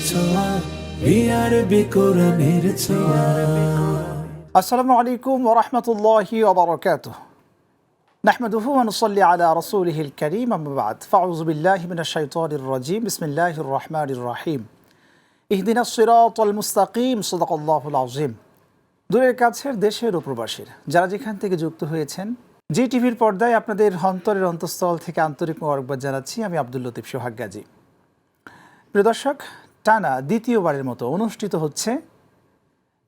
ছোঁয়া বিআরবি কোরআনের ছোঁয়া। আসসালামু আলাইকুম ওয়া রাহমাতুল্লাহি ওয়া বারাকাতুহু। নাহমাদুহু ওয়া নুসাল্লি আলা রাসূলিহিল কারীম, আম্মা বা'দ। ফাউযু বিল্লাহি মিনাশ শাইতানির রাজীম। বিসমিল্লাহির রাহমানির রাহিম। ইহদিনাস সিরাতাল মুস্তাকিম। সাদাকাল্লাহুল আযীম। দূরের কাছের দেশের ও প্রবাসীর যারা যেখান থেকে যুক্ত হয়েছেন, জি টিভির পর্দায় আপনাদের অন্তরের অন্তঃস্থল থেকে আন্তরিক মোবারকবাদ জানাচ্ছি। আমি আব্দুল লতিফ সোহাগ গাজী। প্রিয় দর্শক, টানা দ্বিতীয়বারের মতো অনুষ্ঠিত হচ্ছে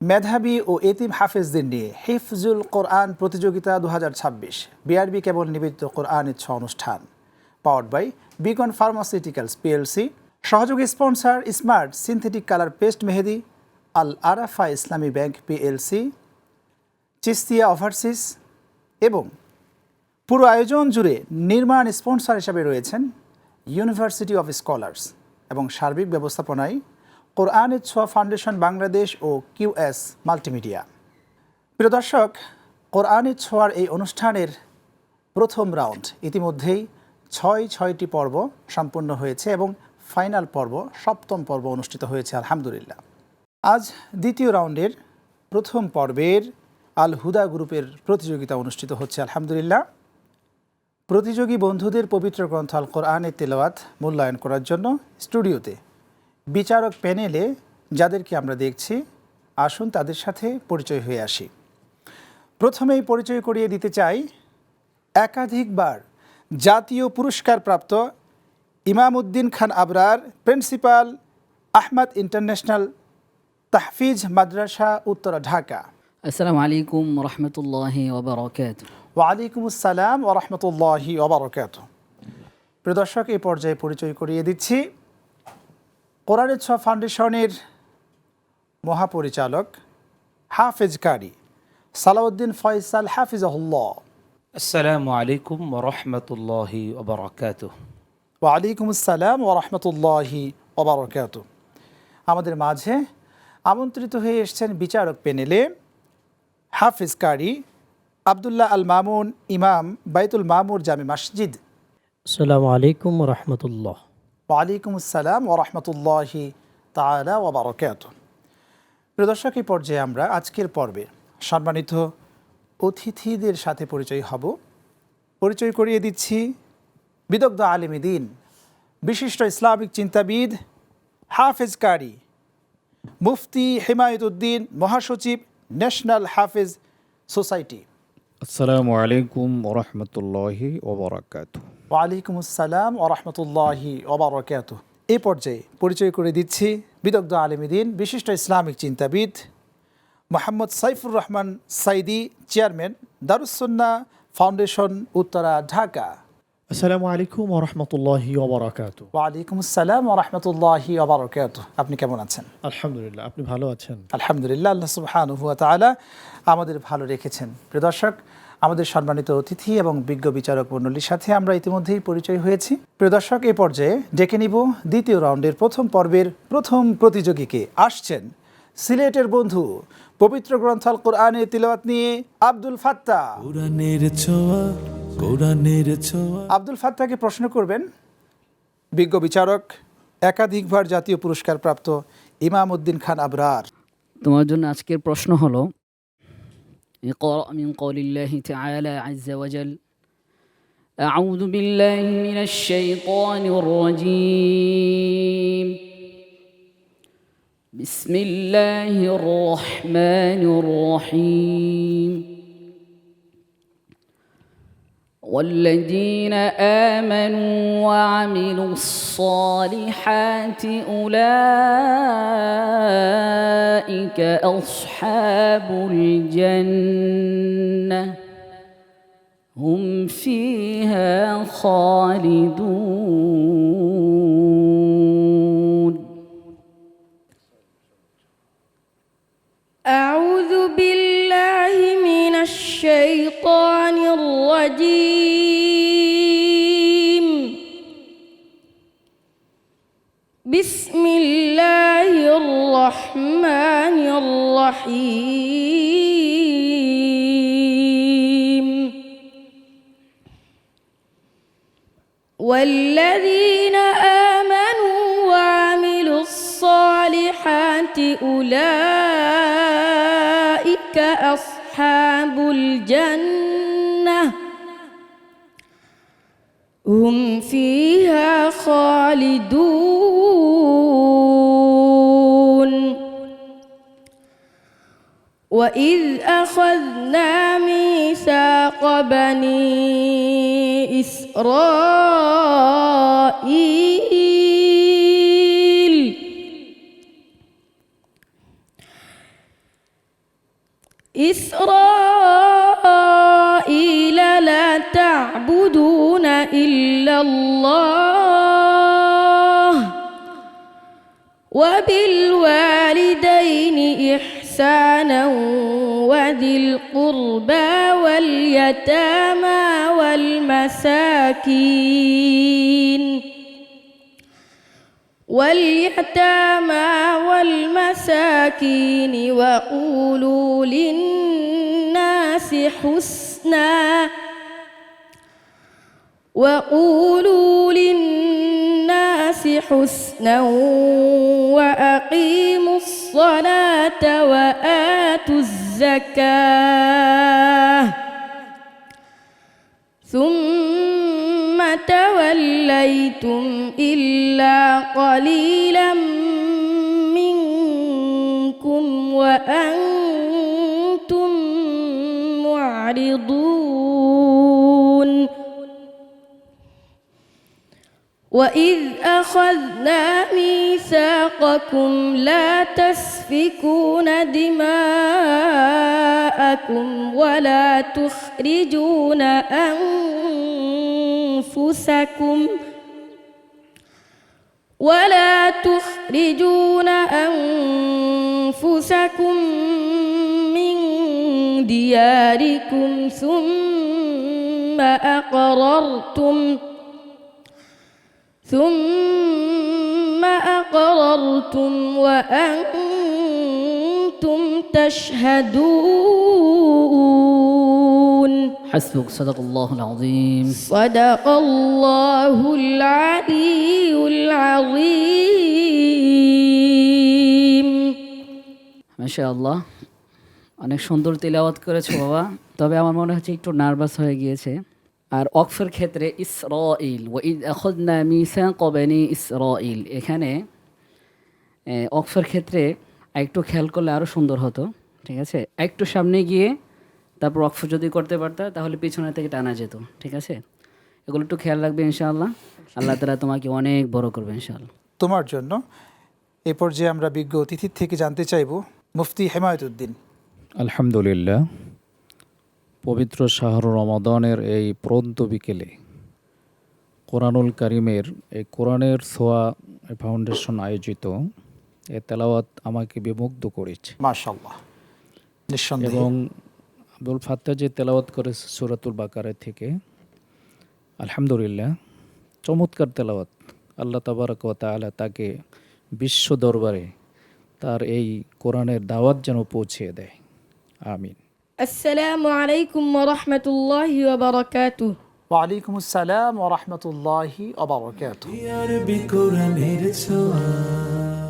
মেধাবী ও এতিম হাফেজদের নিয়ে হিফজুল কোরআন প্রতিযোগিতা 2026 বিআরবি কেবল নিবেদিত কোরআনের ছ অনুষ্ঠান, powered by Beacon pharmaceuticals PLC. সহযোগী sponsor smart synthetic colour paste মেহেদি, আল আরাফা ইসলামী ব্যাংক পিএলসি, চিস্তিয়া ওভারসিস এবং পুরো আয়োজন জুড়ে নির্মাণ স্পন্সর হিসাবে রয়েছেন ইউনিভার্সিটি অফ স্কলার্স এবং সার্বিক ব্যবস্থাপনায় কোরআনের ছোঁয়া ফাউন্ডেশন বাংলাদেশ ও কিউএস মাল্টিমিডিয়া। প্রিয় দর্শক, কোরআনের ছোঁয়ার এই অনুষ্ঠানের প্রথম রাউন্ড ইতিমধ্যেই ছয়টি পর্ব সম্পন্ন হয়েছে এবং ফাইনাল পর্ব, সপ্তম পর্ব অনুষ্ঠিত হয়েছে আলহামদুলিল্লাহ। আজ দ্বিতীয় রাউন্ডের প্রথম পর্বের আল হুদা গ্রুপের প্রতিযোগিতা অনুষ্ঠিত হচ্ছে আলহামদুলিল্লাহ। প্রতিযোগী বন্ধুদের পবিত্র গ্রন্থ আল কোরআনের তেলাওয়াত মূল্যায়ন করার জন্য স্টুডিওতে বিচারক প্যানেলে যাদেরকে আমরা দেখছি, আসুন তাদের সাথে পরিচয় হয়ে আসি। প্রথমেই পরিচয় করিয়ে দিতে চাই একাধিকবার জাতীয় পুরস্কার প্রাপ্ত ইমামউদ্দিন খান আবরার, প্রিন্সিপাল আহমদ ইন্টারন্যাশনাল তাহফিজ মাদ্রাসা, উত্তরা, ঢাকা। আসসালামু আলাইকুম ওয়া রাহমাতুল্লাহি ওয়া বারাকাতুহু। ওয়ালাইকুম আসসালাম ওয়া রাহমাতুল্লাহি ওয়া বারাকাতুহু। প্রিয় দর্শক, এই পর্যায়ে পরিচয় করিয়ে দিচ্ছি কোরআনের ছোঁয়া ফাউন্ডেশনের মহাপরিচালক হাফেজ কারি সালাউদ্দিন ফয়সাল হাফিজাহুল্লাহ। আসসালামু আলাইকুম ওয়া রাহমাতুল্লাহি ওয়া বারাকাতুহু। ওয়ালাইকুম আসসালাম ওয়া রাহমাতুল্লাহি ওয়া বারাকাতুহু। আমাদের মাঝে আমন্ত্রিত হয়ে এসেছেন বিচারক প্যানেলে হাফেজ কারি আবদুল্লাহ আল মামুন, ইমাম বাইতুল মামুর জামে মসজিদ। আসসালামু আলাইকুম ওয়া রাহমাতুল্লাহ। ওয়ালাইকুম আসসালাম ওয়া রাহমাতুল্লাহি তাআলা ওয়া বারাকাতুহু। প্রিয় দর্শক, এই পর্যায়ে আমরা আজকের পর্বে সম্মানিত অতিথিদের সাথে পরিচয় হব। পরিচয় করিয়ে দিচ্ছি বিদগ্ধ আলেমে দ্বীন, বিশিষ্ট ইসলামিক চিন্তাবিদ, হাফেজ কারি, মুফতি হিমায়তুদ্দিন, মহাসচিব, ন্যাশনাল হাফেজ সোসাইটি। আসসালামু আলাইকুম ওয়া রাহমাতুল্লাহি ওয়া বারাকাতুহু। ওয়ালাইকুম আসসালাম ওয়া রাহমাতুল্লাহি ওয়া বারাকাতুহু। এই পর্যায়ে পরিচয় করে দিচ্ছি বিদগ্ধ আলেমে দ্বীন, বিশিষ্ট ইসলামিক চিন্তাবিদ মোহাম্মদ সাইফুর রহমান সাইদি, চেয়ারম্যান দারুস সুন্নাহ ফাউন্ডেশন, উত্তরা, ঢাকা। আসসালামু আলাইকুম ওয়া রাহমাতুল্লাহি ওয়া বারাকাতুহু। ওয়ালাইকুম আসসালাম ওয়া রাহমাতুল্লাহি ওয়া বারাকাতুহু। আপনি কেমন আছেন? আলহামদুলিল্লাহ, আপনি ভালো আছেন? আলহামদুলিল্লাহ, আল্লাহ সুবহানাহু ওয়া তাআলা আমাদের ভালো রেখেছেন। প্রিয় দর্শক, আমাদের সম্মানিত অতিথি এবং বিজ্ঞ বিচারক মণ্ডলীর সাথে আমরা ইতিমধ্যেই পরিচয় হয়েছি। প্রিয় দর্শক, এই পর্যায়ে ডেকে নিব দ্বিতীয় রাউন্ডের প্রথম পর্বের প্রথম প্রতিযোগীকে। আসছেন সিলেটের বন্ধু, পবিত্র গ্রন্থ আল কোরআনের তিলাওয়াত নিয়ে আব্দুল ফাত্তাহ। কোরআনের ছোঁয়া, কোরআনের ছোঁয়া। আব্দুল ফাত্তাহকে প্রশ্ন করবেন বিজ্ঞ বিচারক, একাধিকবার জাতীয় পুরস্কার প্রাপ্ত ইমামউদ্দিন খান আবরার। তোমার জন্য আজকের প্রশ্ন হলো ইকরা মিন কওলিল্লাহি তাআলা আযজা ওয়া জাল আউযু বিল্লাহি মিনাশ শাইতানির রাজীম বিসমিল্লাহির রহমানির রহিম والذين آمنوا وعملوا الصالحات أولئك أصحاب الجنة هم فيها خالدون. أعوذ بالله من الشيطان الرجيم. بسم الله الرحمن الرحيم. والذين آمنوا وعملوا الصالحات الخيرات أولئك أصحاب الجنة هم فيها خالدون وإذ أخذنا ميثاق بني إسرائيل لا تعبدون إلا الله وبالوالدين إحسانا وذي القربى واليتامى والمساكين وقولوا للناس حسنا وأقيموا الصلاة وآتوا الزكاة ثم توليتم إلا قليلا منكم وأنتم معرضون وإذ أخذنا ميثاقكم لا تسفكون دماءكم ولا تخرجون أنفسكم من دياركم ثم أقررتم وأنتم تشهدون حسبك صدق الله العظيم صدق الله العلي العظيم মাশাআল্লাহ অনেক সুন্দর তিলাওয়াত করেছো বাবা তবে আমার মনে হচ্ছে একটু নার্ভাস হয়ে গিয়েছে আর অক্ফের ক্ষেত্রে ইসরাইল ওয়া ইয আখাযনা মিসাকা বানি ইসরাইল এখানে অক্ফের ক্ষেত্রে একটু খেয়াল করলে আরো সুন্দর হতো ঠিক আছে একটু সামনে গিয়ে তারপর অক্ফ যদি করতে পারতা তাহলে পিছনে থেকে টানা যেত ঠিক আছে এগুলো একটু খেয়াল রাখবে ইনশাআল্লাহ আল্লাহ তাআলা তোমাকে অনেক বড় করবে ইনশাআল্লাহ তোমার জন্য এই পর্যায়ে আমরা বিজ্ঞ অতিথির থেকে জানতে চাইব মুফতি হেমায়েতুদ্দিন। আলহামদুলিল্লাহ, পবিত্র শাহর রমাদানের এই প্রন্ত বিকেলে কোরআনুল কারিমের এই কোরআনের ছোঁয়া ফাউন্ডেশন আয়োজিত এ তেলাওয়াত আমাকে বিমুগ্ধ করেছে মাশাআল্লাহ। নিঃসন্দেহে এবং আব্দুল ফাত্তাহ যে তেলাওয়াত করেছে সূরাতুল বাকারা থেকে, আলহামদুলিল্লাহ চমৎকার তেলাওয়াত। আল্লাহ তাবারক ওয়া তাআলা তাকে বিশ্ব দরবারে তার এই কোরআনের দাওয়াত যেন পৌঁছে দেয়, আমিন। আসসালামু আলাইকুম ওয়া রাহমাতুল্লাহি ওয়া বারাকাতুহু। ওয়া আলাইকুম আসসালাম ওয়া রাহমাতুল্লাহি ওয়া বারাকাতুহু। আরবি কোরআনের ছোঁয়া।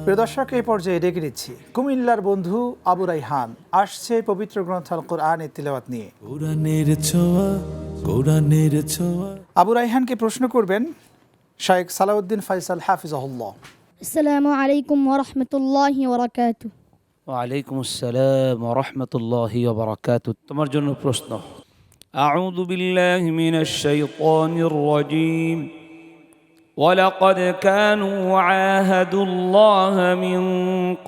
প্রিয় দর্শক, এই পর্যায়ে ডেকে নিচ্ছি কুমিল্লার বন্ধু আবু রাইহান আসছে পবিত্র গ্রন্থ আল কোরআনের তিলাওয়াত নিয়ে। কোরআনের ছোঁয়া, কোরআনের ছোঁয়া। আবু রাইহানকে প্রশ্ন করবেন শাইখ সালাউদ্দিন ফাইসাল হাফিজাহুল্লাহ। আসসালামু আলাইকুম ওয়া রাহমাতুল্লাহি ওয়া বারাকাতুহু। ওয়ালাইকুম আসসালাম ওয়া রাহমাতুল্লাহি ওয়া বারাকাতুহু। তোমার জন্য প্রশ্ন। আউযু বিল্লাহি মিনাশ শাইতানির রাজীম। ولقد كانوا عاهدوا الله من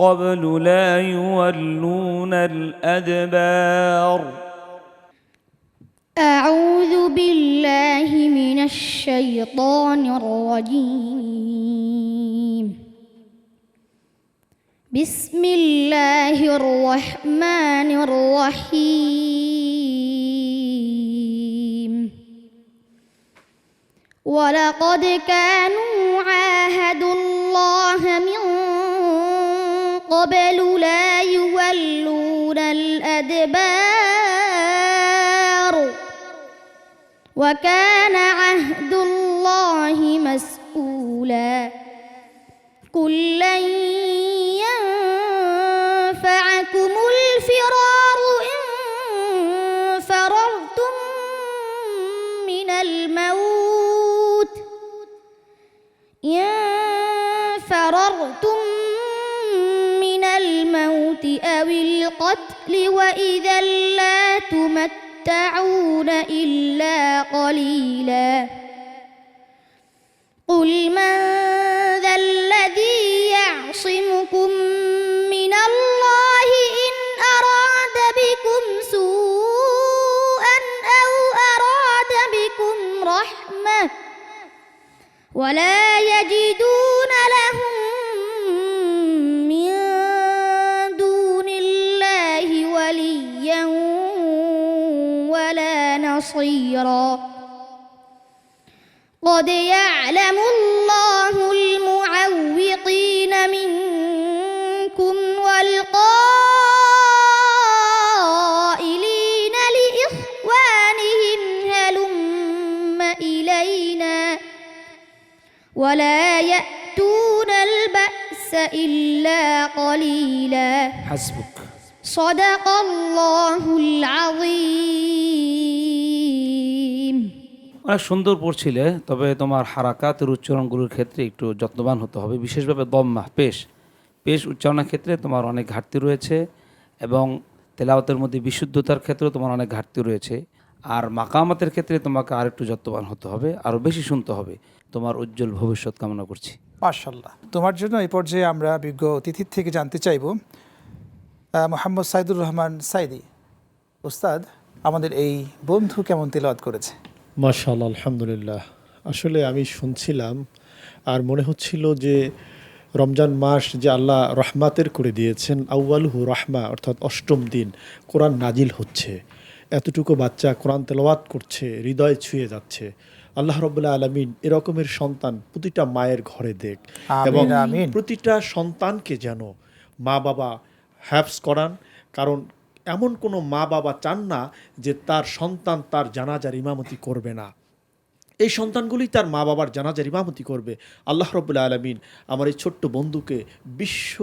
قبل لا يولون الأدبار. أعوذ بالله من الشيطان الرجيم. بسم الله الرحمن الرحيم. ولقد كانوا عاهدوا الله من قبل لا يولون الأدبار وكان عهد الله مسؤولا. كلا فررتم من الموت أو القتل وإذا لا تمتعون إلا قليلا قل من ذا الذي يعصمكم من الله إن أراد بكم سوءا أو أراد بكم رحمة ولا يجدون لهم من دون الله وليا ولا نصيرا قد يعلم الله المعوقين منكم والقائلين لإخوانهم هلم إلينا ولا يأتون البأس إلا قليلا হাসবুক। صدق الله العظيم অনেক সুন্দর পড়ছিলে, তবে তোমার হারাকাতের উচ্চারণগুলোর ক্ষেত্রে একটু যত্নবান হতে হবে, বিশেষভাবে দম্মা পেশ উচ্চারণের ক্ষেত্রে তোমার অনেক ঘাটতি রয়েছে এবং তেলাওয়াতের মধ্যে বিশুদ্ধতার ক্ষেত্রেও তোমার অনেক ঘাটতি রয়েছে। আর মাকামাতের ক্ষেত্রে তোমাকে আর একটু যত্নবান হতে হবে, আরও বেশি শুনতে হবে। তোমার উজ্জ্বল ভবিষ্যৎ কামনা করছি। মাশাআল্লাহ। তোমার জন্য এই পর্যায়ে আমরা বিজ্ঞ অতিথির থেকে জানতে চাইব মোহাম্মদ সাইদুর রহমান সাইদি উস্তাদ, আমাদের এই বন্ধু কেমন তিলাওয়াত করেছে? মাশাআল্লাহ, আলহামদুলিল্লাহ। আসলে আমি শুনছিলাম আর মনে হচ্ছিল যে রমজান মাস যে আল্লাহ রহমাতের করে দিয়েছেন, আউয়ালহু রহমা, অর্থাৎ অষ্টম দিন কোরআন নাজিল হচ্ছে, এতটুকু বাচ্চা কোরআন তেলাওয়াত করছে, হৃদয় ছুঁয়ে যাচ্ছে। আল্লাহ রাব্বুল আলামিন এরকমের সন্তান প্রতিটা মায়ের ঘরে দেখ এবং আমিন। প্রতিটা সন্তানকে যেন মা বাবা হ্যাফজ করান, কারণ এমন কোনো মা বাবা চান না যে তার সন্তান তার জানাজার ইমামতি করবে না। এই সন্তানগুলি তার মা বাবার জানাজার ইমামতি করবে। আল্লাহ রাব্বুল আলামিন আমার এই ছোট্ট বন্ধুকে বিশ্ব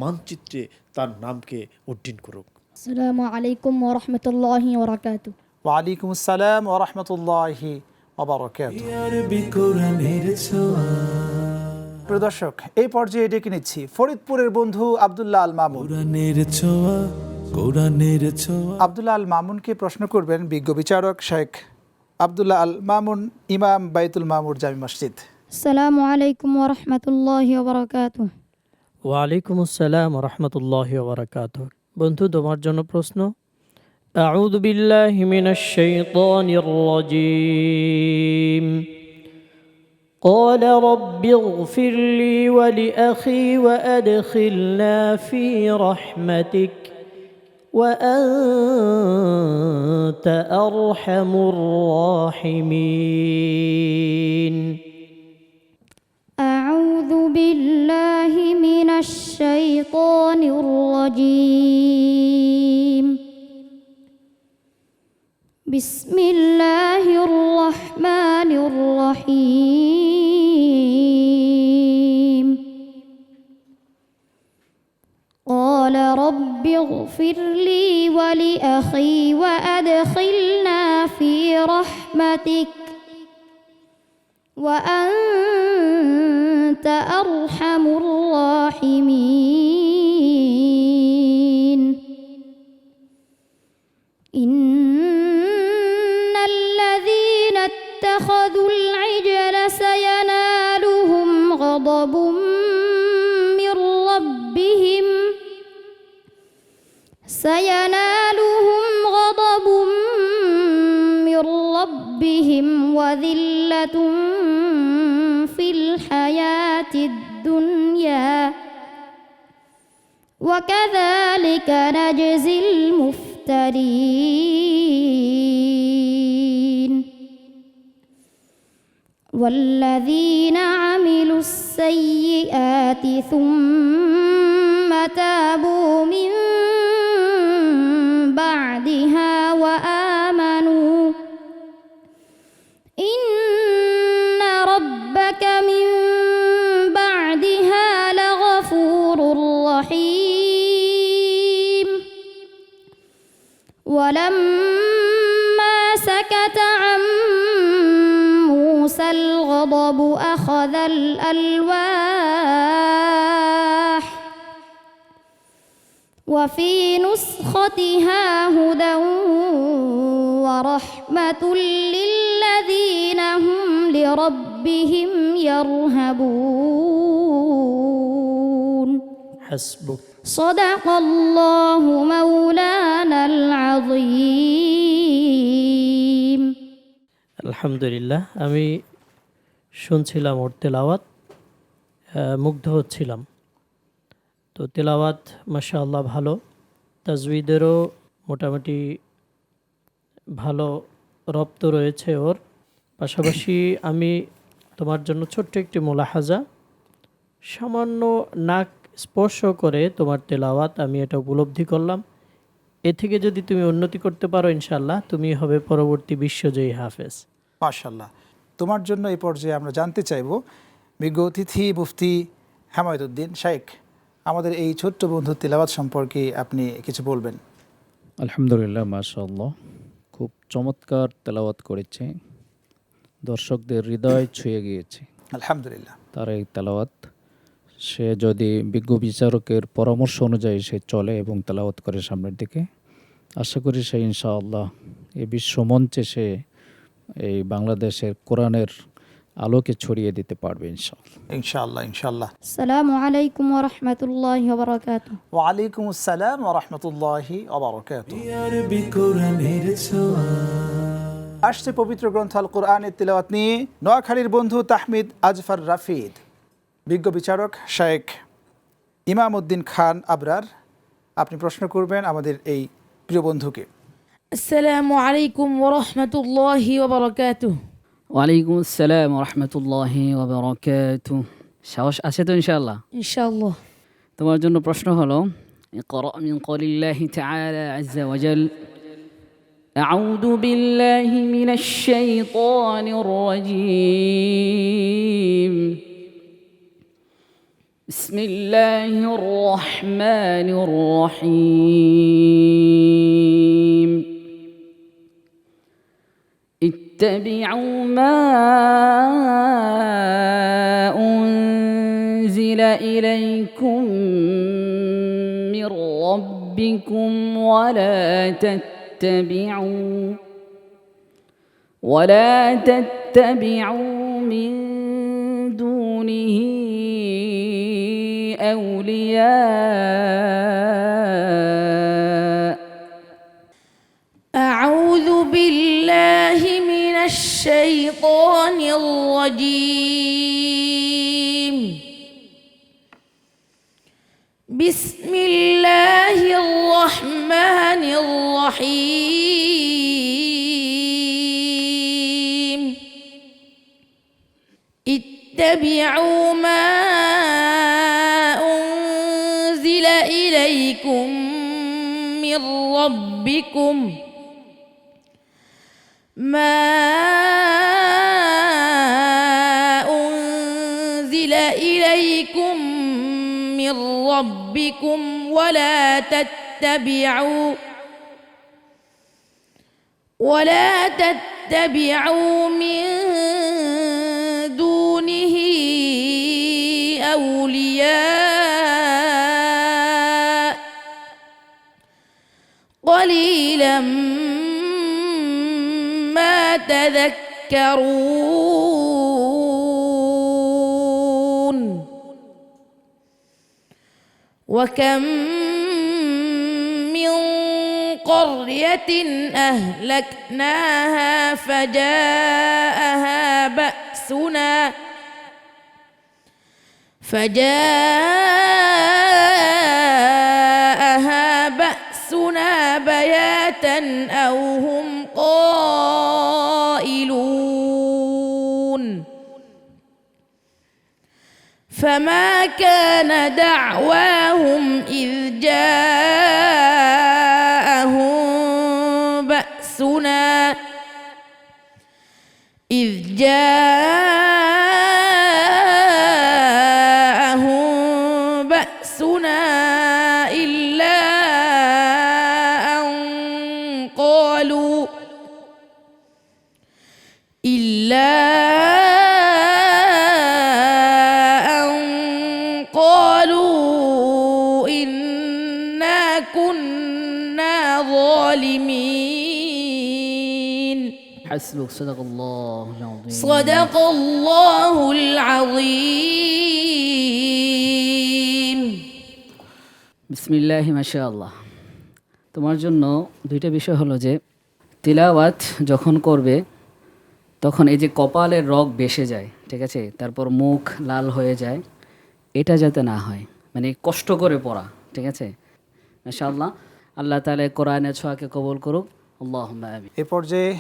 মানচিত্রে তার নামকে উড্ডীন করুক। السلام عليكم ورحمة الله وبركاته ওয়ালাইকুম আসসালাম ওয়া রাহমাতুল্লাহি ওয়া বারাকাতুহু। আরবি কোরআনের ছোঁয়া। প্রিয় দর্শক, এই পর্যায়ে ডেকে নিচ্ছি ফরিদপুরের বন্ধু আব্দুল্লাহ আল মামুন। কোরআনের ছোঁয়া, কোরআনের ছোঁয়া। আব্দুল্লাহ আল মামুনকে প্রশ্ন করবেন বিজ্ঞ বিচারক শেখ আব্দুল্লাহ আল মামুন, ইমাম বাইতুল মামুর জামি মসজিদ। السلام عليكم ورحمة الله وبركاته ওয়ালাইকুম আসসালাম রহমতুল্লাহি ওয়া বারাকাতুহু। বন্ধু, তোমার জন্য প্রশ্ন। আউযু বিল্লাহি মিনাশ শাইতানির রাজীম। قال رب اغفر لي ولأخي وأدخلنا في رحمتك وأنت أرحم الراحمين. أعوذ بالله من الشيطان الرجيم. بسم الله الرحمن الرحيم. قال رب اغفر لي ولأخي وأدخلنا في رحمتك وأنت أرحم الراحمين. إن الذين اتخذوا العجل سينالهم غضب من ربهم وذلة في الحياة الدنيا وكذلك نجزي المفترين. والذين عملوا السيئات ثم تابوا من بعدها وآمنوا إن ربك من بعدها لغفور رحيم. ولما سكت عن موسى الغضب أخذ الألواح وفي نسختها هدى ورحمة للذين هم لربهم يرهبون حسبك صدق الله مولانا العظيم আলহামদুলিল্লাহ, আমি শুনছিলাম ওর তেলাওয়াত, মুগ্ধ হচ্ছিলাম। তো তেলাওয়াত মাশাআল্লাহ ভালো, তাজউইদেরও মোটামুটি ভালো রপ্ত রয়েছে ওর। পাশাপাশি আমি তোমার জন্য ছোট্ট একটি মুলাহাজা, সামান্য নাক স্পর্শ করে তোমার তেলাওয়াত আমি এটা উপলব্ধি করলাম। এ থেকে যদি তুমি উন্নতি করতে পারো ইনশাআল্লাহ তুমি হবে পরবর্তী বিশ্বজয়ী হাফেজ। মাশাআল্লাহ। তোমার জন্য এই পর্যায়ে আমরা জানতে চাইব, বিজ্ঞ অতিথি মুফতি হেমায়েতুদ্দিন শাইখ, আমাদের এই ছোট্ট বন্ধু তিলাওয়াত সম্পর্কে আপনি কিছু বলবেন। আলহামদুলিল্লাহ, মাশাআল্লাহ, খুব চমৎকার তেলাওয়াত করেছে, দর্শকদের হৃদয় ছুঁয়ে গিয়েছে আলহামদুলিল্লাহ। তার এই তেলাওয়াত। সে যদি বিজ্ঞ বিচারকের পরামর্শ অনুযায়ী সে চলে এবং তেলাওয়াত করে সামনের দিকে, আশা করি সে ইনশাআল্লাহ এই বিশ্বমঞ্চে সে এই বাংলাদেশের কোরআনের আলোকে ছড়িয়ে দিতে পারবে ইনশাআল্লাহ। ইনশাআল্লাহ ইনশাআল্লাহ। السلام عليكم ورحمة الله وبركاته। ওয়ালাইকুম আসসালাম ওয়া রাহমাতুল্লাহি ওয়া বারাকাতুহু। আরবি কোরআনের ছোঁয়া। আসছে পবিত্র গ্রন্থ আল কোরআনের তিলাওয়াত নিয়ে নোয়াখালীর বন্ধু তাহমিদ আজফার রাফিদ, বিজ্ঞ বিচারক শাইখ ইমাম উদ্দিন খান আবরার। আপনি প্রশ্ন করবেন আমাদের এই প্রিয় বন্ধুকে। আসসালামু আলাইকুম ওয়া রাহমাতুল্লাহি ওয়া বারাকাতুহু। ওয়ালাইকুম আসসালাম রহমতুল্লাহি ওয়াবারাকাতুহু। সাহস আছে তো ইনশাআল্লাহ? ইনশাআল্লাহ। তোমার জন্য প্রশ্ন হলো, ইকরা মিন কওলিল্লাহি তাআলা আযজা ওয়া জাল, আউযু বিল্লাহি মিনাশ শাইতানির রাজীম, বিসমিল্লাহির রহমানির রহিম, اتبعوا ما أنزل إليكم من ربكم ولا تتبعوا من دونه أولياء. أعوذ بالله من الشيطان الرجيم. بسم الله الرحمن الرحيم. اتبعوا ما أنزل إليكم من ربكم ما أنزل إليكم من ربكم ولا تتبعوا من دونه أولياء قليلا ما تذكرون. وكم من قرية أهلكناها فجاءها بأسنا بياتا أو هم قائلون. فما كان دعواهم إذ جاءهم بأسنا إلا أن قالوا إنا الظالمين حسبك صدق الله العظيم صدق الله العظيم বিসমিল্লাহি মাশাআল্লাহ। তোমার জন্য দুইটা বিষয় হলো যে তিলাওয়াত যখন করবে তখন এই যে কপালের রগ বেসে যায়, ঠিক আছে, তারপর মুখ লাল হয়ে যায়, এটা যাতে না হয়, মানে কষ্ট করে পড়া, ঠিক আছে। মাশাআল্লাহ, আল্লাহ তাআলা কোরআনের ছোঁয়াকে কবুল করুক, আল্লাহুম্মা আমিন। এ পর্যায়ে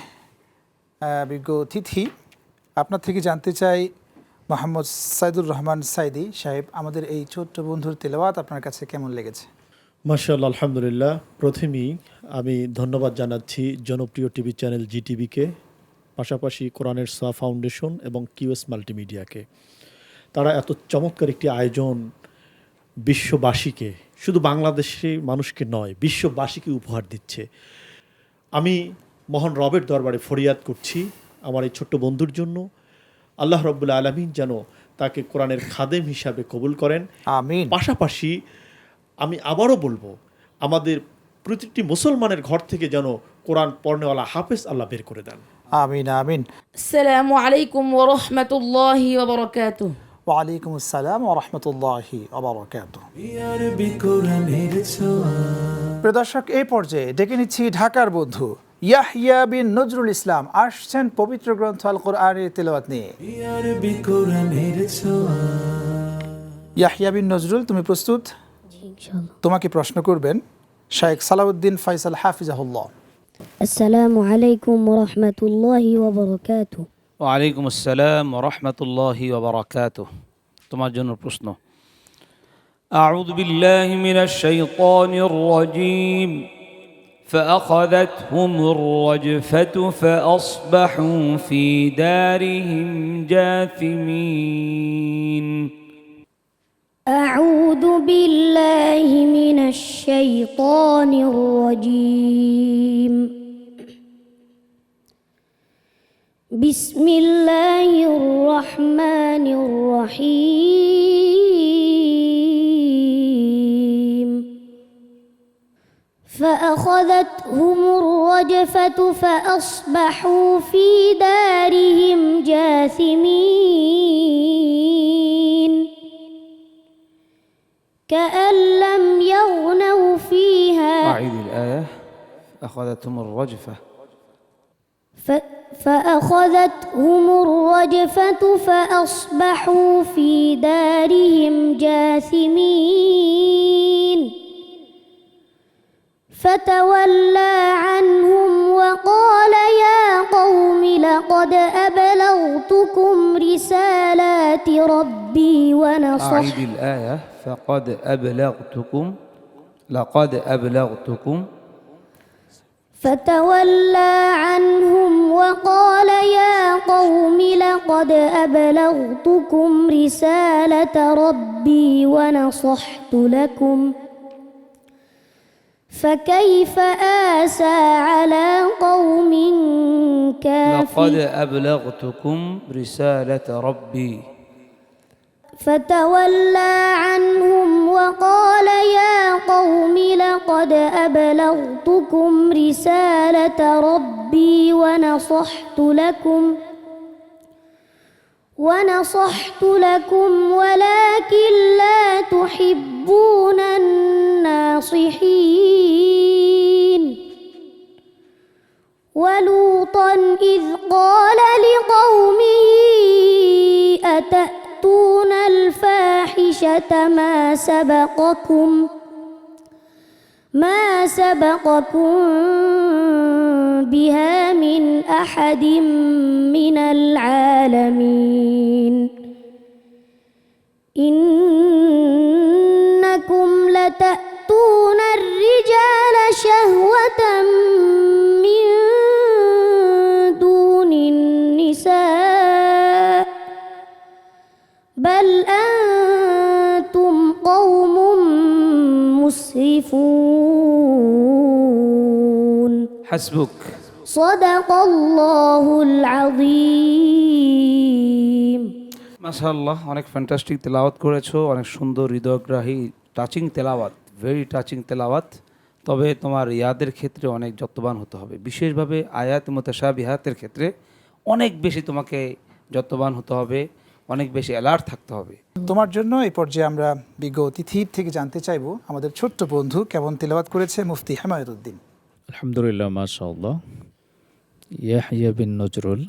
বিজ্ঞ অতিথি আপনার থেকে জানতে চাই, মোহাম্মদ সাইদুর রহমান সাইদি সাহেব, আমাদের এই ছোট্ট বন্ধুর তেলাওয়াত আপনার কাছে কেমন লেগেছে? মাশাআল্লাহ, আলহামদুলিল্লাহ। প্রথমেই আমি ধন্যবাদ জানাচ্ছি জনপ্রিয় টিভি চ্যানেল জিটিভিকে, পাশাপাশি কোরআনের সোয়া ফাউন্ডেশন এবং কিউএস মাল্টিমিডিয়াকে। তারা এত চমৎকার একটি আয়োজন বিশ্ববাসীকে, শুধু বাংলাদেশি মানুষকে নয়, বিশ্ববাসীকে উপহার দিচ্ছে। আমি মহান রবের দরবারে ফরিয়াদ করছি আমার এই ছোট্ট বন্ধুর জন্য, আল্লাহ রব্বুল আলামিন যেন তাকে কোরআনের খাদেম হিসাবে কবুল করেন, আমিন। পাশাপাশি আমি আবারও বলবো, আমাদের প্রতিটি মুসলমানের ঘর থেকে যেন কোরআন পড়নেওয়ালা হাফেজ আল্লাহ বের করে দেন। আমিন আমিন। السلام عليكم ورحمة الله وبركاته ওয়ালাইকুম আসসালাম ওয়া রাহমাতুল্লাহি ওয়া বারাকাতুহু। আরবি কোরআনের ছোঁয়া প্রিয় দর্শক, এই পর্যায়ে ডেকে নিচ্ছি ঢাকার বন্ধু ইয়াহইয়া বিন নজরুল ইসলাম, আসছেন পবিত্র গ্রন্থ আল কোরআনের তেলাওয়াত নিয়ে। আরবি কোরআনের ছোঁয়া ইয়াহইয়া বিন নজরুল, তুমি প্রস্তুত? তোমাকে প্রশ্ন করবেন শাইখ সালাউদ্দিন ফয়সাল হাফিজাহুল্লাহ। আসসালামু আলাইকুম ওয়া রাহমাতুল্লাহি ওয়া বারাকাতুহু। ওয়ালাইকুম আসসালাম ওয়া রাহমাতুল্লাহি ওয়া বারাকাতুহু। তোমার জন্য প্রশ্ন। আউযু বিল্লাহি মিনাশ শাইতানির রাজীম فأخذتهم الرجفة فأصبحوا في دارهم جاثمين أعوذ بالله من الشيطان الرجيم. بسم الله الرحمن الرحيم. فأخذتهم الرجفة فأصبحوا في دارهم جاثمين كأن لم يغنوا فيها. أعيد الآية. أخذتهم الرجفة فأخذتهم الرجفة فأصبحوا في دارهم جاثمين فتولى عنهم وقال يا قوم لقد أبلغتكم رسالات ربي ونصحت. أعيد الآية. فقد أبلغتكم لقد أبلغتكم. فتولى عنهم وقال يا قوم لقد أبلغتكم رسالة ربي ونصحت لكم فكيف آسى على قوم لقد كافرين. أبلغتكم رسالة ربي. فتولى عنهم وقال يا قوم لقد أبلغتكم رسالة ربي ونصحت لكم ولكن لا تحبون الناصحين. ولوطا إذ قال لقومه أتأتون الفاحشة ما سبقكم بها من أحد من العالمين. إنكم لتأتون الرجال شهوة من دون النساء بل أنتم قوم مسرفون. حسبك. صدق الله العظيم. মাশাআল্লাহ, অনেক ফ্যান্টাস্টিক তেলাওয়াত করেছো, অনেক সুন্দর হৃদয়গ্রাহী টাচিং তেলাওয়াত, ভেরি টাচিং তেলাওয়াত। তবে তোমার ইয়াদের ক্ষেত্রে অনেক যত্নবান হতে হবে, বিশেষভাবে আয়াত মুতাশাবিহাতের ক্ষেত্রে অনেক বেশি তোমাকে যত্নবান হতে হবে, অনেক বেশি অ্যালার্ট থাকতে হবে। তোমার জন্য এই পর্যায়ে আমরা বিজ্ঞ অতিথির থেকে জানতে চাইবো আমাদের ছোট্ট বন্ধু কেমন তেলাওয়াত করেছে মুফতি হেমায়েতুদ্দিন। আলহামদুলিল্লাহ, মাশাআল্লাহ। ইয়াহইয়া বিন নজরুল,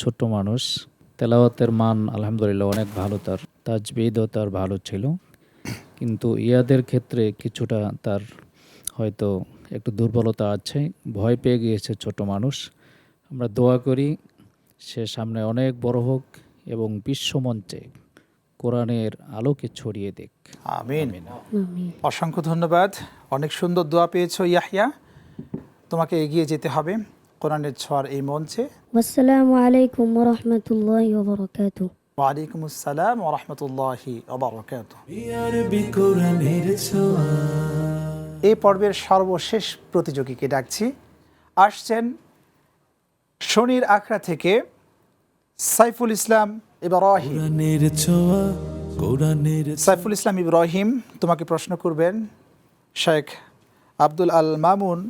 ছোট্ট মানুষ, তেলাওয়াতের মান আলহামদুলিল্লাহ অনেক ভালো, তার তাজবিদও তার ভালো ছিল, কিন্তু ইয়াদের ক্ষেত্রে কিছুটা তার হয়তো একটু দুর্বলতা আছে, ভয় পেয়ে গিয়েছে ছোট মানুষ। আমরা দোয়া করি সে সামনে অনেক বড় হোক এবং বিশ্বমঞ্চে কোরআনের আলোকে ছড়িয়ে দেখ। আমিন। অসংখ্য ধন্যবাদ, অনেক সুন্দর দোয়া পেয়েছো ইয়াহইয়া। তোমাকে এগিয়ে যেতে হবে কোরআনের ছোঁয়ার এই মঞ্চে। والسلام عليكم ورحمة الله وبركاته. ওয়ালাইকুম আসসালাম ওয়া রাহমাতুল্লাহি ওয়া বারাকাতুহু। আরবি কোরআনের ছোঁয়া। এই পর্বের সর্বশেষ প্রতিযোগীকে ডাকছি। আসছেন শনির আখড়া থেকে সাইফুল ইসলাম ইব্রাহিম। কোরআনের ছোঁয়া, কোরআনের সাইফুল ইসলাম ইব্রাহিম তোমাকে প্রশ্ন করবেন শেখ আব্দুল আল মামুন,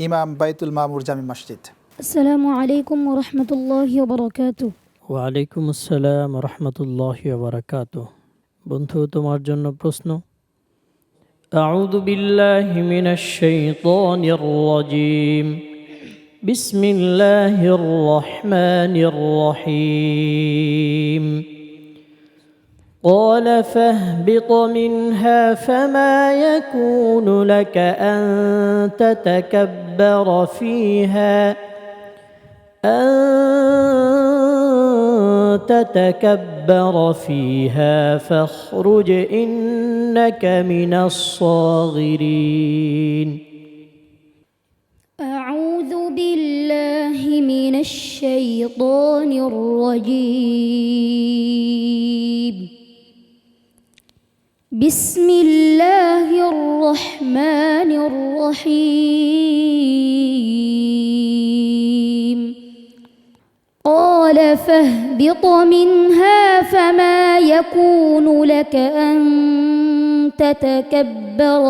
ইমাম বাইতুল মামুর জামি মসজিদ। السلام عليكم ورحمة الله وبركاته. ওয়ালাইকুম আসসালাম রহমতুল্লাহি ওয়া বারাকাতুহু। বন্ধু, তোমার জন্য প্রশ্ন। আউযু বিল্লাহি মিনাশ শাইতানির রাজীম। বিসমিল্লাহির রহমানির রহিম। قال فاهبط منها فما يكون لك أن تتكبر فيها فاخرج إنك من الصاغرين. أعوذ بالله من الشيطان الرجيم. بسم الله الرحمن الرحيم. قال فاهبط منها فما يكون لك أن تتكبر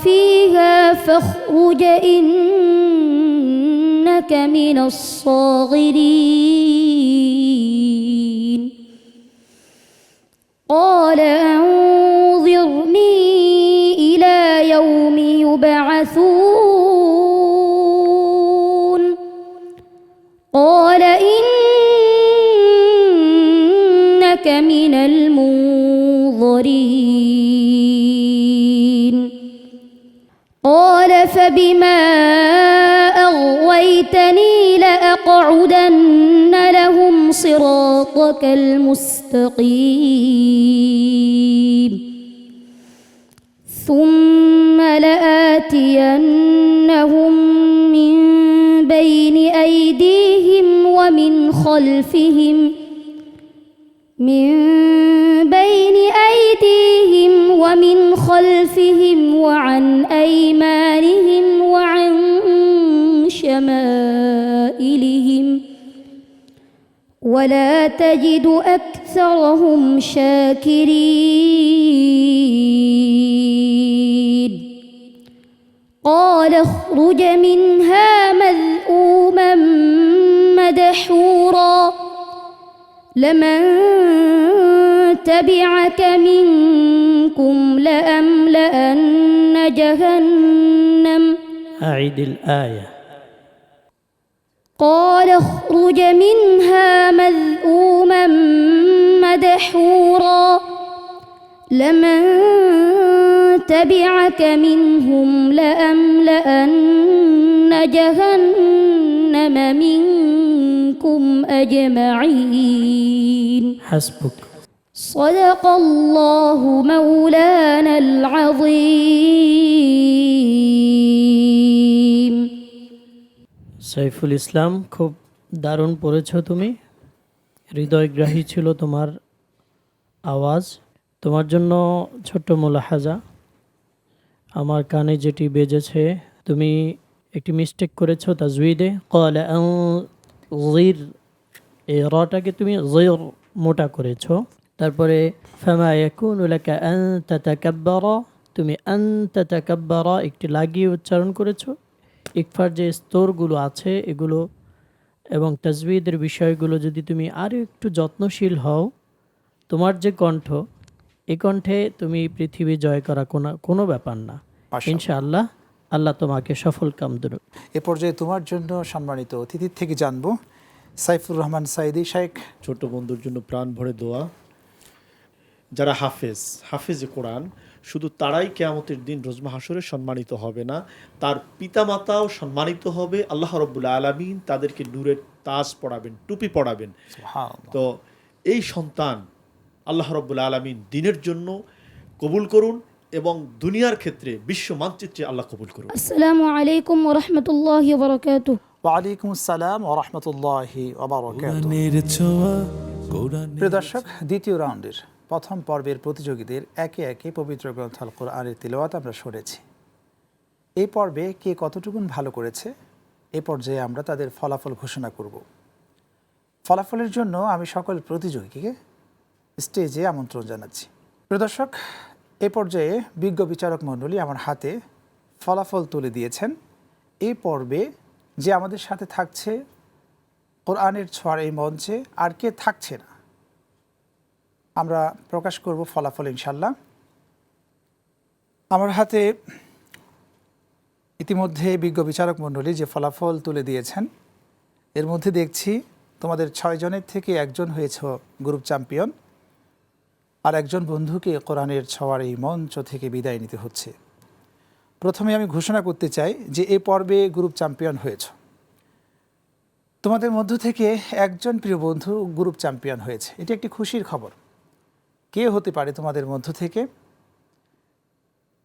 فيها فاخرج إنك من الصاغرين. قال أنظرني إلى يوم يبعثون. قال إنك من المنظرين. قال فبما أغويتني لأقعدن لهم صراطك المستقيم ثم لآتينهم من بين أيديهم ومن خلفهم وعن أيمانهم وعن شمائلهم ولا تجد أكثرهم شاكرين. قال اخرج منها مذءوما مدحورا لمن تبعك منكم لأملأن جهنم. أعد الآية. قال اخرج منها مذءوما مدحورا لمن تبعك منهم لأملأن جهنم منكم أجمعين. حسبك. صدق الله مولانا العظيم. সাইফুল ইসলাম, খুব দারুণ পড়েছ তুমি, হৃদয়গ্রাহী ছিল তোমার আওয়াজ। তোমার জন্য ছোট্ট মুলাহাজা, আমার কানে যেটি বেজেছে তুমি একটি মিস্টেক করেছো তাজউইদে। ক্বালা আনজির, এই রটাকে তুমি জির মোটা করেছো, তারপরে ফামা ইয়াকুনু লাকা আন তাতাকাব্বারা, তুমি আন তাতাকাব্বারা একটি লাগিয়ে উচ্চারণ করেছো। ইকফার যে স্তরগুলো আছে এগুলো এবং তাজবিদের বিষয়গুলো যদি তুমি আরও একটু যত্নশীল হও, তোমার যে কণ্ঠ, এই কণ্ঠে তুমি পৃথিবী জয় করা কোনো ব্যাপার না। মাশাআল্লাহ। ইনশাআল্লাহ আল্লাহ তোমাকে সফল কাম দেবে। এ পর্যায়ে তোমার জন্য সম্মানিত অতিথির থেকে জানবো সাইফুর রহমান সাইদি শেখ। ছোট বন্ধুর জন্য প্রাণ ভরে দোয়া। যারা হাফেজে কোরআন, শুধু তারাই কিয়ামতের দিন রোজ মাহশরে সম্মানিত হবে না, তার পিতামাতাও সম্মানিত হবে। আল্লাহ রাব্বুল আলামিন তাদেরকে নূরের তাজ পড়াবেন, টুপি পড়াবেন। সুবহানাল্লাহ। তো এই সন্তান আল্লাহ রাব্বুল আলামিন দিনের জন্য কবুল করুন এবং দুনিয়ার ক্ষেত্রে বিশ্ব মানচিত্রে আল্লাহ কবুল করুন। আসসালামু আলাইকুম ওয়া রাহমাতুল্লাহি ওয়া বারাকাতুহু। ওয়ালাইকুম আসসালাম ওয়া রাহমাতুল্লাহি ওয়া বারাকাতুহু। কোরআনের ছোঁয়া কোরআনের প্রিয় দর্শক, দ্বিতীয় রাউন্ডের প্রথম পর্বের প্রতিযোগীদের একে একে পবিত্র গ্রন্থ আল কোরআনের তিলাওয়াত আমরা শুনেছি। এই পর্বে কে কতটুকুন ভালো করেছে, এ পর্যায়ে আমরা তাদের ফলাফল ঘোষণা করব। ফলাফলের জন্য আমি সকল প্রতিযোগীকে স্টেজে আমন্ত্রণ জানাচ্ছি। প্রিয় দর্শক, এ পর্যায়ে বিজ্ঞ বিচারক মণ্ডলী আমার হাতে ফলাফল তুলে দিয়েছেন। এই পর্বে যে আমাদের সাথে থাকছে কোরআনের ছোঁয়ার এই মঞ্চে, আর কে থাকছে না আমরা প্রকাশ করব ফলাফল ইনশাল্লাহ। আমার হাতে ইতিমধ্যে বিজ্ঞ বিচারক মণ্ডলী যে ফলাফল তুলে দিয়েছেন, এর মধ্যে দেখছি তোমাদের 6 জনের থেকে একজন হয়েছে গ্রুপ চ্যাম্পিয়ন, আর একজন বন্ধুকে কোরআনের ছোঁয়ার এই মঞ্চ থেকে বিদায় নিতে হচ্ছে। প্রথমে আমি ঘোষণা করতে চাই যে এই পর্বে গ্রুপ চ্যাম্পিয়ন হয়েছে। তোমাদের মধ্য থেকে একজন প্রিয় বন্ধু গ্রুপ চ্যাম্পিয়ন হয়েছে, এটি একটি খুশির খবর। কে হতে পারে তোমাদের মধ্য থেকে?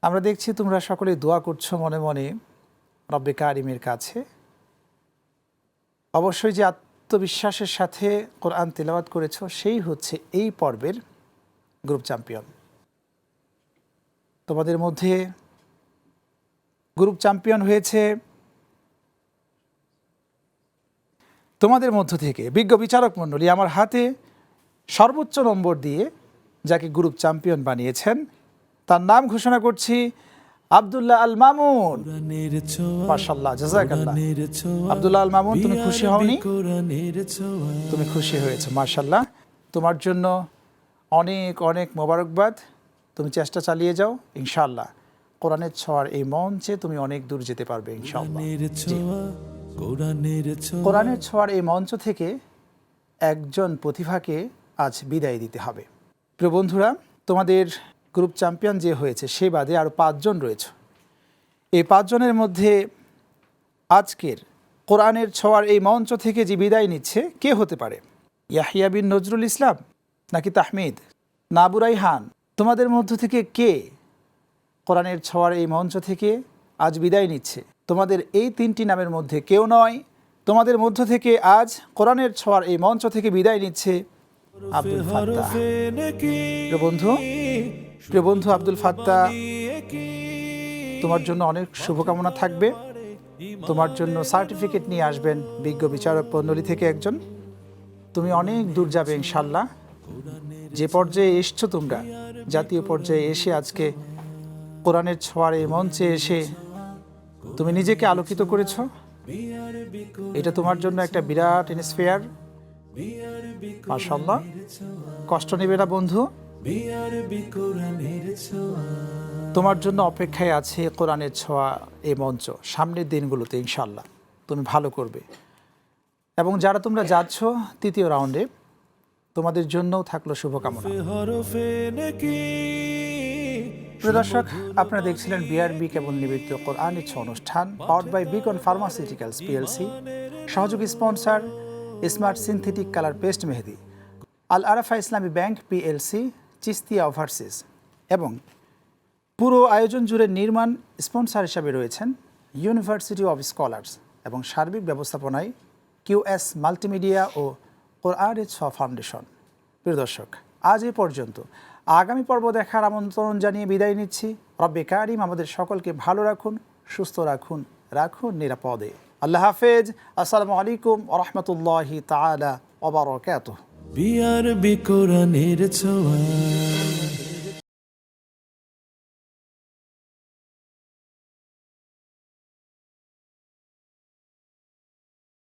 আমরা দেখছি তোমরা সকলে দোয়া করছো মনে মনে রব্বে কারিমের কাছে। অবশ্যই যে আত্মবিশ্বাসের সাথে কোরআন তেলাওয়াত করেছো সেই হচ্ছে এই পর্বের গ্রুপ চ্যাম্পিয়ন। তোমাদের মধ্যে গ্রুপ চ্যাম্পিয়ন হয়েছে তোমাদের মধ্য থেকে বিজ্ঞ বিচারক মণ্ডলী আমার হাতে সর্বোচ্চ নম্বর দিয়ে যাকে গ্রুপ চ্যাম্পিয়ন বানিয়েছেন তার নাম ঘোষণা করছি আব্দুল্লাহ আল মামুন। কোরআনের ছোঁয়া মাশাআল্লাহ, জাযাকাল্লাহ। কোরআনের ছোঁয়া আব্দুল্লাহ আল মামুন, তুমি খুশি হওনি? কোরআনের ছোঁয়া তুমি খুশি হয়েছো, মাশাআল্লাহ। তোমার জন্য অনেক অনেক মোবারকবাদ। তুমি চেষ্টা চালিয়ে যাও, ইনশাআল্লাহ কোরআনের ছোঁয়ার এই মঞ্চে তুমি অনেক দূর যেতে পারবে ইনশাআল্লাহ। কোরআনের ছোঁয়া কোরআনের ছোঁয়া কোরআনের ছোঁয়ার এই মঞ্চ থেকে একজন প্রতিভাকে আজ বিদায় দিতে হবে। প্রিয় বন্ধুরা, তোমাদের গ্রুপ চ্যাম্পিয়ন যে হয়েছে সে বাদে আরও 5 জন রয়েছে। এই 5 জনের মধ্যে আজকের কোরআনের ছোঁয়ার এই মঞ্চ থেকে যে বিদায় নিচ্ছে কে হতে পারে? ইয়াহিয়া বিন নজরুল ইসলাম নাকি তাহমিদ না আবু রাইহান? তোমাদের মধ্য থেকে কে কোরআনের ছোঁয়ার এই মঞ্চ থেকে আজ বিদায় নিচ্ছে? তোমাদের এই 3টি নামের মধ্যে কেউ নয়। তোমাদের মধ্য থেকে আজ কোরআনের ছোঁয়ার এই মঞ্চ থেকে বিদায় নিচ্ছে আব্দুল ফাত্তাহ। প্রিয় বন্ধু আব্দুল ফাত্তাহ, তোমার জন্য অনেক শুভকামনা থাকবে। তোমার জন্য সার্টিফিকেট নিয়ে আসবেন বিজ্ঞ বিচারক মণ্ডলী থেকে একজন। তুমি অনেক দূর যাবে ইনশাল্লাহ। যে পর্যায়ে এসছো তোমরা, জাতীয় পর্যায়ে এসে আজকে কোরআনের ছোঁয়ার এই মঞ্চে এসে তুমি নিজেকে আলোকিত করেছ, এটা তোমার জন্য একটা বিরাট ইন্সপায়ার। মাশাআল্লাহ, কষ্ট নেবে না বন্ধু। তোমার জন্য অপেক্ষায় আছে কোরআনের ছোঁয়া এই মঞ্চ। সামনের দিনগুলোতে ইনশাআল্লাহ তুমি ভালো করবে। এবং যারা তোমরা যাচ্ছ 3য় রাউন্ডে, তোমাদের জন্যও থাকলো শুভকামনা। প্রিয় দর্শক, আপনারা দেখছিলেন বিআরবি কেবল নিবেদিত কোরআনের ছোঁয়া অনুষ্ঠান, powered by Beacon pharmaceuticals PLC, সহযোগী sponsor smart synthetic colour paste মেহেদি, আল আরাফা ইসলামী ব্যাংক পিএলসি, চিস্তিয়া ওভারসিজ, এবং পুরো আয়োজন জুড়ে নির্মাণ স্পন্সর হিসাবে রয়েছেন ইউনিভার্সিটি অফ স্কলার্স, এবং সার্বিক ব্যবস্থাপনায় কিউএস মাল্টিমিডিয়া ও কোরআনের ছোঁয়া ফাউন্ডেশন। প্রিয় দর্শক, আজ এ পর্যন্ত। আগামী পর্ব দেখার আমন্ত্রণ জানিয়ে বিদায় নিচ্ছি। রব্বে কারিম আমাদের সকলকে ভালো রাখুন, সুস্থ রাখুন, রাখুন নিরাপদে। আল্লাহ হাফেজ। আসসালামু আলাইকুম ওয়া রাহমাতুল্লাহি তাআলা ওয়া বারাকাতুহু। বিআরবি কোরআনের ছোঁয়া